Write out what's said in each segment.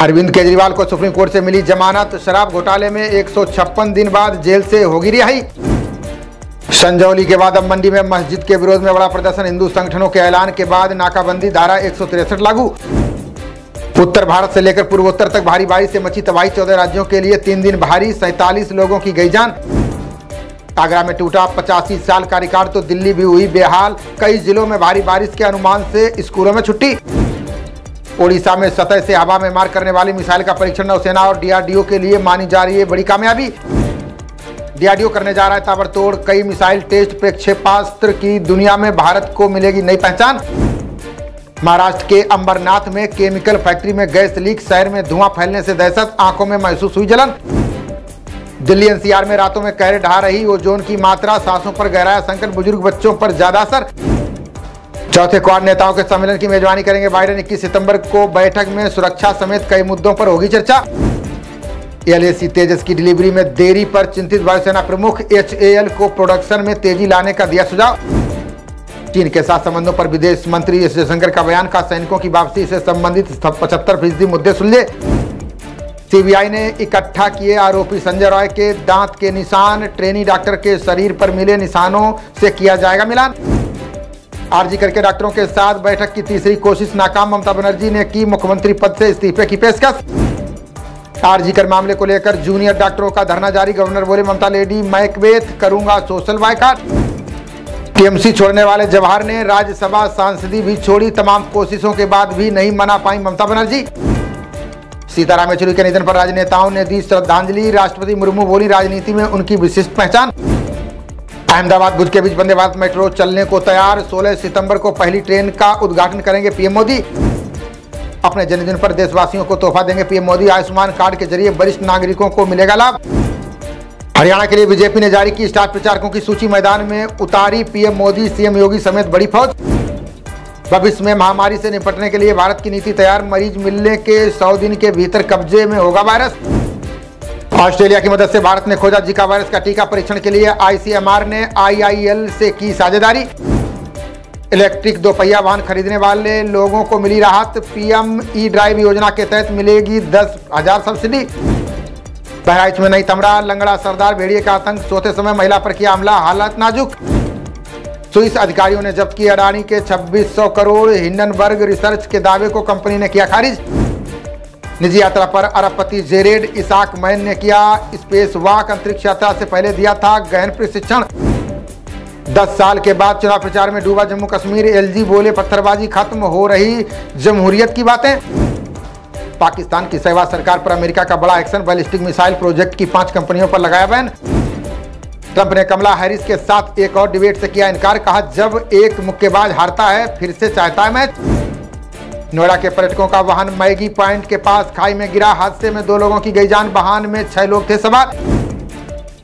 अरविंद केजरीवाल को supreme court से मिली जमानत। शराब घोटाले में 156 दिन बाद जेल से होगी रिहाई। संजौली के बाद अब मंडी में मस्जिद के विरोध में बड़ा प्रदर्शन। हिंदू संगठनों के ऐलान के बाद नाकाबंदी, धारा 163 लागू। उत्तर भारत से लेकर पूर्वोत्तर तक भारी बारिश से मची तबाही। 14 राज्यों के लिए 3 दिन भारी, 47 लोगों की गई जान। आगरा में टूटा 85 साल का रिकॉर्ड तो दिल्ली भी हुई बेहाल। कई जिलों में भारी बारिश के अनुमान से स्कूलों में छुट्टी। ओडिशा में सतह से हवा में मार करने वाली मिसाइल का परीक्षण नौसेना और डीआरडीओ के लिए मानी जा रही है बड़ी कामयाबी। डीआरडीओ करने जा रहा है ताबड़तोड़ कई मिसाइल टेस्ट। प्रक्षेपास्त्र की दुनिया में भारत को मिलेगी नई पहचान। महाराष्ट्र के अंबरनाथ में केमिकल फैक्ट्री में गैस लीक, शहर में धुआं फैलने से दहशत, आंखों में महसूस हुई जलन। दिल्ली एनसीआर में रातों में कहर ढा रही ओजोन की मात्रा, सांसों पर गहराया संकट, बुजुर्ग बच्चों पर ज्यादा असर। चौथे क्वाड नेताओं के सम्मेलन की मेजबानी करेंगे बाइडेन। 21 सितंबर को बैठक में सुरक्षा समेत कई मुद्दों पर होगी चर्चा। LAC तेजस की डिलीवरी में देरी पर चिंतित वायुसेना प्रमुख। HAL को प्रोडक्शन में तेजी लाने का दिया सुझाव। चीन के साथ संबंधों पर विदेश मंत्री एस जयशंकर का बयान। का सैनिकों की वापसी से संबंधित 75% मुद्दे सुलझे। CBI ने इकट्ठा किए आरोपी संजय रॉय के दांत के निशान। ट्रेनी डॉक्टर के शरीर पर मिले निशानों से किया जाएगा मिलान। आरजी करके डॉक्टरों के साथ बैठक की तीसरी कोशिश नाकाम। ममता बनर्जी ने की मुख्यमंत्री पद से इस्तीफे की पेशकश। आरजी कर मामले को लेकर जूनियर डॉक्टरों का धरना जारी। गवर्नर बोले ममता लेडी मैकबेथ, करूंगा सोशल बायकॉट। टीएमसी छोड़ने वाले जवाहर ने राज्यसभा सांसदी भी छोड़ी। तमाम कोशिशों के बाद भी नहीं मना पाई ममता बनर्जी। सीताराम येचुरी के निधन पर राजनेताओं ने दी श्रद्धांजलि। राष्ट्रपति मुर्मू बोली राजनीति में उनकी विशिष्ट पहचान। अहमदाबाद भुज के बीच वंदे भारत मेट्रो चलने को तैयार। 16 सितंबर को पहली ट्रेन का उद्घाटन करेंगे पीएम मोदी। अपने जन्मदिन पर देशवासियों को तोहफा देंगे पीएम मोदी। आयुष्मान कार्ड के जरिए वरिष्ठ नागरिकों को मिलेगा लाभ। हरियाणा के लिए बीजेपी ने जारी की स्टार प्रचारकों की सूची। मैदान में उतारी पीएम मोदी, सीएम योगी समेत बड़ी फौज। भविष्य में महामारी से निपटने के लिए भारत की नीति तैयार। मरीज मिलने के 100 दिन के भीतर कब्जे में होगा वायरस। ऑस्ट्रेलिया की मदद से भारत ने खोजा जीका वायरस का टीका। परीक्षण के लिए ICMR ने IIL से की साझेदारी। इलेक्ट्रिक दोपहिया वाहन खरीदने वाले लोगों को मिली राहत। PM E-ड्राइव योजना के तहत मिलेगी 10,000 सब्सिडी। बहराइच में नई तमरा, लंगड़ा सरदार भेड़िए का आतंक। सोते समय महिला पर किया हमला, हालत नाजुक। स्विस अधिकारियों ने जब्त की अडानी के 2600 करोड़। हिंडनबर्ग रिसर्च के दावे को कंपनी ने किया खारिज। निजी यात्रा पर अरबपति जेरेड इसाक मैन ने किया स्पेस वॉक। अंतरिक्ष यात्रा से पहले दिया था गहन प्रशिक्षण। 10 साल के बाद चुनाव प्रचार में डूबा जम्मू कश्मीर। LG बोले पत्थरबाजी खत्म, हो रही जमहूरियत की बातें। पाकिस्तान की सहवाग सरकार पर अमेरिका का बड़ा एक्शन। बैलिस्टिक मिसाइल प्रोजेक्ट की 5 कंपनियों पर लगाया बैन। ट्रंप ने कमला हैरिस के साथ एक और डिबेट से किया इनकार। कहा जब एक मुक्केबाज हारता है फिर से चाहता है मैच। नोएडा के पर्यटकों का वाहन मैगी पॉइंट के पास खाई में गिरा। हादसे में 2 लोगों की गई जान। वाहन में 6 लोग थे सवार।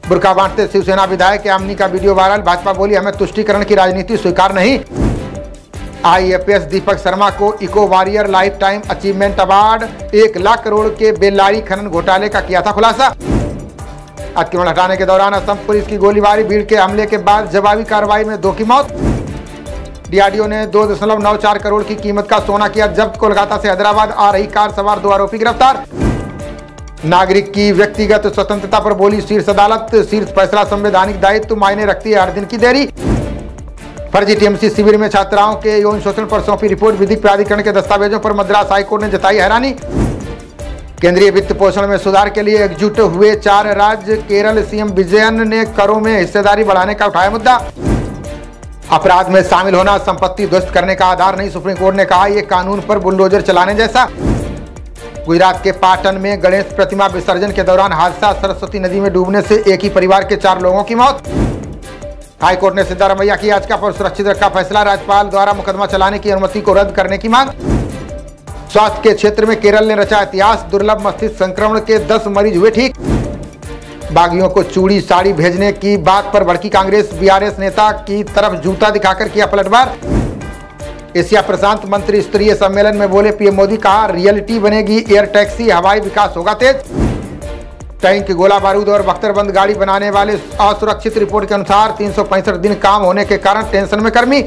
बुर्का बांटते शिवसेना विधायक यामिनी का वीडियो वायरल। भाजपा बोली हमें तुष्टीकरण की राजनीति स्वीकार नहीं। IAPS दीपक शर्मा को eco warrior lifetime achievement award. 1 lakh crore के बेल्लारी खनन घोटाले का किया था खुलासा। अतिक्रमण हटाने के दौरान असम पुलिस की गोलीबारी। भीड़ के हमले के बाद जवाबी कार्रवाई में 2 की मौत। DRDO ने 2.94 करोड़ की कीमत का सोना किया जब्त। कोलकाता से हैदराबाद आ रही कार सवार 2 आरोपी गिरफ्तार। नागरिक की व्यक्तिगत स्वतंत्रता पर बोली शीर्ष अदालत। शीर्ष फैसला संवैधानिक दायित्व मायने रखती है हर दिन की देरी। फर्जी TMC शिविर में छात्राओं के यौन शोषण पर सौंपी रिपोर्ट। विधिक प्राधिकरण के दस्तावेजों पर मद्रास हाईकोर्ट ने जताई हैरानी। केंद्रीय वित्त पोषण में सुधार के लिए एकजुट हुए 4 राज्य। केरल CM विजयन ने करों में हिस्सेदारी बढ़ाने का उठाया मुद्दा। अपराध में शामिल होना संपत्ति ध्वस्त करने का आधार नहीं। सुप्रीम कोर्ट ने कहा यह कानून पर बुलडोजर चलाने जैसा। गुजरात के पाटन में गणेश प्रतिमा विसर्जन के दौरान हादसा। सरस्वती नदी में डूबने से एक ही परिवार के 4 लोगों की मौत। हाईकोर्ट ने सिद्धारमैया की याचिका पर सुरक्षित रखा फैसला। राज्यपाल द्वारा मुकदमा चलाने की अनुमति को रद्द करने की मांग। स्वास्थ्य के क्षेत्र में केरल ने रचा इतिहास। दुर्लभ मस्तिष्क संक्रमण के 10 मरीज हुए ठीक। बागियों को चूड़ी साड़ी भेजने की बात पर भड़की कांग्रेस। BRS नेता की तरफ जूता दिखाकर किया पलटवार। एशिया प्रशांत मंत्री स्तरीय सम्मेलन में बोले पीएम मोदी। कहा रियलिटी बनेगी एयर टैक्सी, हवाई विकास होगा तेज। टैंक, गोला बारूद और बख्तरबंद गाड़ी बनाने वाले असुरक्षित। रिपोर्ट के अनुसार 365 दिन काम होने के कारण टेंशन में कर्मी।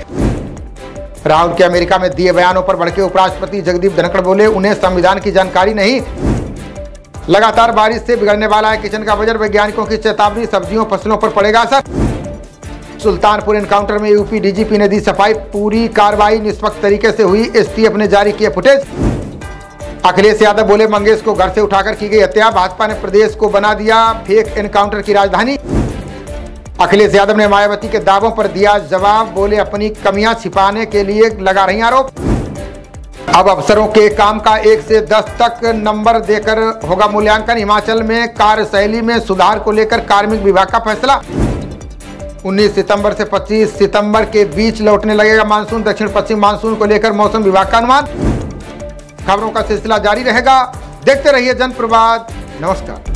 राहुल के अमेरिका में दिए बयानों पर भड़के उपराष्ट्रपति जगदीप धनखड़ बोले, उन्हें संविधान की जानकारी नहीं। लगातार बारिश से बिगड़ने वाला है किचन का बजट, वैज्ञानिकों की चेतावनी, सब्जियों फसलों पर पड़ेगा असर। सुल्तानपुर एनकाउंटर में यूपी डीजीपी ने दी सफाई, पूरी कार्रवाई निष्पक्ष तरीके से हुई, एसटीएफ ने जारी किए फुटेज। अखिलेश यादव बोले, मंगेश को घर से उठाकर की गई हत्या, भाजपा ने प्रदेश को बना दिया फेक एनकाउंटर की राजधानी। अखिलेश यादव ने मायावती के दावों पर दिया जवाब, बोले अपनी कमियां छिपाने के लिए लगा रही आरोप। अब अफसरों के काम का 1 से 10 तक नंबर देकर होगा मूल्यांकन। हिमाचल में कार्यशैली में सुधार को लेकर कार्मिक विभाग का फैसला। 19 सितंबर से 25 सितंबर के बीच लौटने लगेगा मानसून। दक्षिण पश्चिम मानसून को लेकर मौसम विभाग का अनुमान। खबरों का सिलसिला जारी रहेगा, देखते रहिए जनप्रवाद। नमस्कार।